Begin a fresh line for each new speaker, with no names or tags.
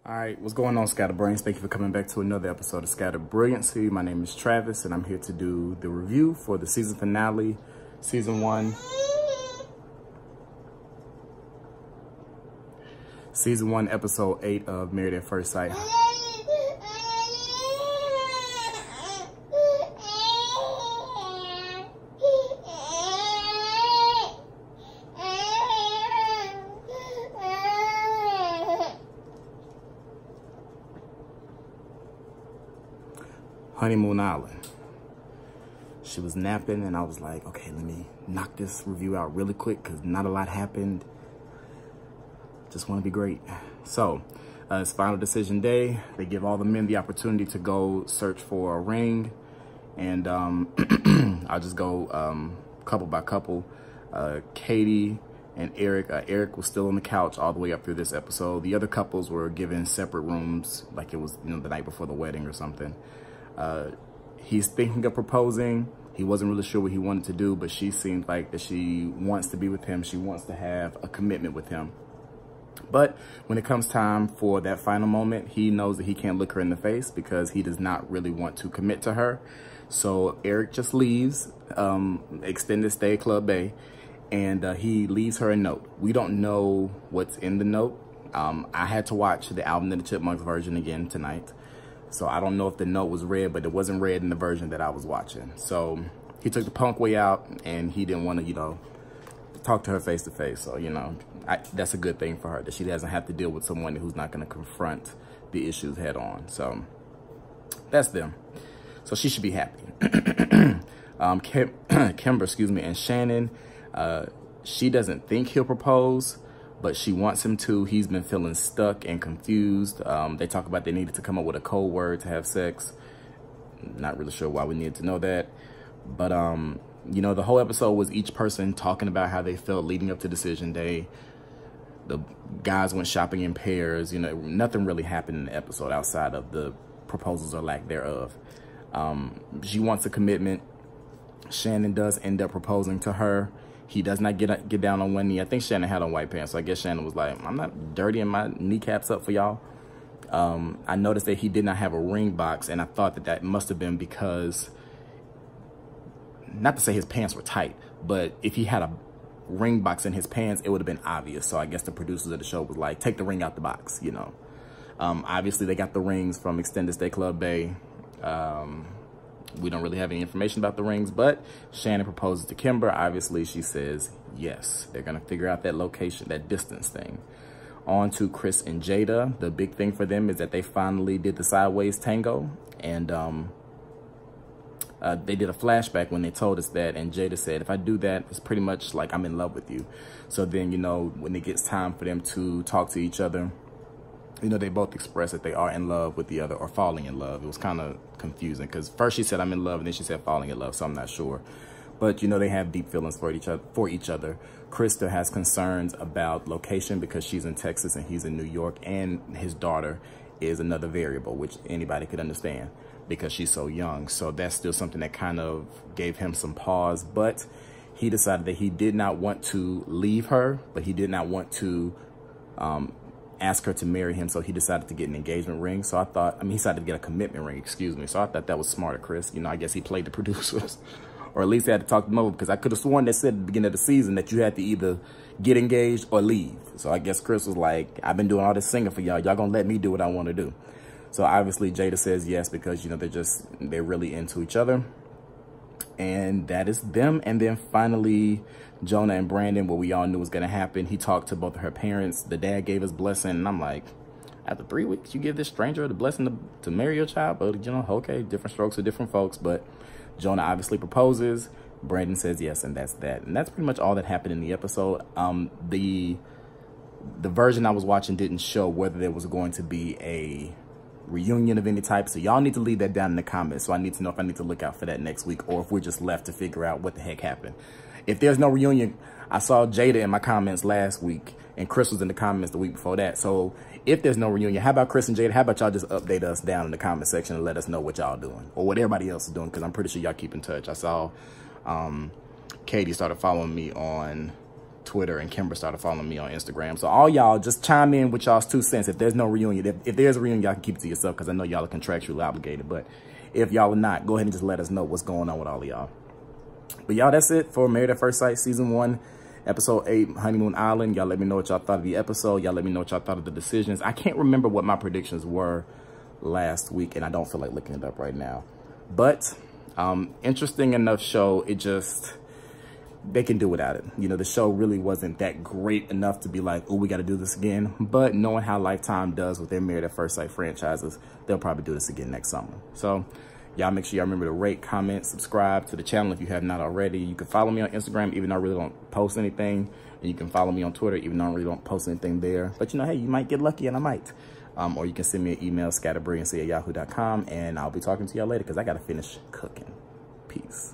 All right, what's going on, Scatterbrains? Thank you for coming back to another episode of Scattered Brilliancy. My name is Travis, and I'm here to do the review for the season finale, season one, episode 8 of Married at First Sight. Honeymoon Island. She was napping and I was like, okay, let me knock this review out really quick because not a lot happened. Just want to be great. So it's final decision day. They give all the men the opportunity to go search for a ring, and I'll just go couple by couple. Katie and Eric. Eric was still on the couch all the way up through this episode. The other couples were given separate rooms, like it was, you know, the night before the wedding or something. He's thinking of proposing. He wasn't really sure what he wanted to do, but she seemed like that she wants to be with him. She wants to have a commitment with him. But when it comes time for that final moment, he knows that he can't look her in the face because he does not really want to commit to her. So Eric just leaves, extended stay Club Bay, and he leaves her a note. We don't know what's in the note. I had to watch the Alvin and the Chipmunks version again tonight. So I don't know if the note was read, but it wasn't read in the version that I was watching. So he took the punk way out, and he didn't want to, you know, talk to her face to face. So, you know, that's a good thing for her, that she doesn't have to deal with someone who's not going to confront the issues head on. So that's them. So she should be happy. Kimber, excuse me, and Shannon, she doesn't think he'll propose, but she wants him to. He's been feeling stuck and confused. They talk about they needed to come up with a code word to have sex. Not really sure why we needed to know that. But, you know, the whole episode was each person talking about how they felt leading up to decision day. The guys went shopping in pairs. You know, nothing really happened in the episode outside of the proposals or lack thereof. She wants a commitment. Shannon does end up proposing to her. He does not get down on one knee. I think Shannon had on white pants, so I guess Shannon was like, I'm not dirtying my kneecaps up for y'all. I noticed that he did not have a ring box, and I thought that that must have been because, not to say his pants were tight, but if he had a ring box in his pants, it would have been obvious. So I guess the producers of the show was like, take the ring out the box, you know. Obviously, they got the rings from Extended Stay Club Bay. We don't really have any information about the rings, but Shannon proposes to Kimber. Obviously, she says yes. They're going to figure out that location, that distance thing. On to Chris and Jada. The big thing for them is that they finally did the sideways tango, and they did a flashback when they told us that, and Jada said, if I do that, it's pretty much like I'm in love with you. So then, you know, when it gets time for them to talk to each other, you know, they both express that they are in love with the other or falling in love. It was kind of confusing because first she said I'm in love and then she said falling in love, so I'm not sure. But, you know, they have deep feelings for each other. Krista has concerns about location because she's in Texas and he's in New York, and his daughter is another variable, which anybody could understand because she's so young. So that's still something that kind of gave him some pause. But he decided that he did not want to leave her, but he did not want to ask her to marry him, so he decided to get an engagement ring. So he decided to get a commitment ring, excuse me. So I thought that was smart of Chris. You know, I guess he played the producers, or at least they had to talk them over, because I could have sworn they said at the beginning of the season that you had to either get engaged or leave. So I guess Chris was like, I've been doing all this singing for y'all. Y'all gonna let me do what I want to do. So obviously Jada says yes because, you know, they're really into each other. And that is them. And then finally, Jonah and Brandon, what we all knew was going to happen. He talked to both of her parents. The dad gave his blessing. And I'm like, after 3 weeks, you give this stranger the blessing to marry your child? But, you know, okay, different strokes for different folks. But Jonah obviously proposes. Brandon says yes, and that's that. And that's pretty much all that happened in the episode. The version I was watching didn't show whether there was going to be a reunion of any type, so y'all need to leave that down in the comments, so I need to know if I need to look out for that next week, or if we're just left to figure out what the heck happened. If there's no reunion, I saw Jada in my comments last week, and Chris was in the comments the week before that. So if there's no reunion, how about Chris and Jada? How about y'all just update us down in the comment section and let us know what y'all doing, or what everybody else is doing, because I'm pretty sure y'all keep in touch. I saw Katie started following me on Twitter, and Kimber started following me on Instagram. So all y'all just chime in with y'all's 2 cents. If there's no reunion, if there's a reunion, y'all can keep it to yourself because I know y'all are contractually obligated. But if y'all are not, go ahead and just let us know what's going on with all of y'all. But y'all, that's it for Married at First Sight Season 1, Episode 8, Honeymoon Island. Y'all let me know what y'all thought of the episode. Y'all let me know what y'all thought of the decisions. I can't remember what my predictions were last week, and I don't feel like looking it up right now. But interesting enough show. It just, they can do without it. You know, the show really wasn't that great enough to be like, oh, we got to do this again. But knowing how Lifetime does with their Married at First Sight franchises, they'll probably do this again next summer. So y'all make sure y'all remember to rate, comment, subscribe to the channel if you have not already. You can follow me on Instagram, even though I really don't post anything. And you can follow me on Twitter, even though I really don't post anything there. But, you know, hey, you might get lucky, and I might. Or you can send me an email, scatterbrilliancy@yahoo.com, and I'll be talking to y'all later because I got to finish cooking. Peace.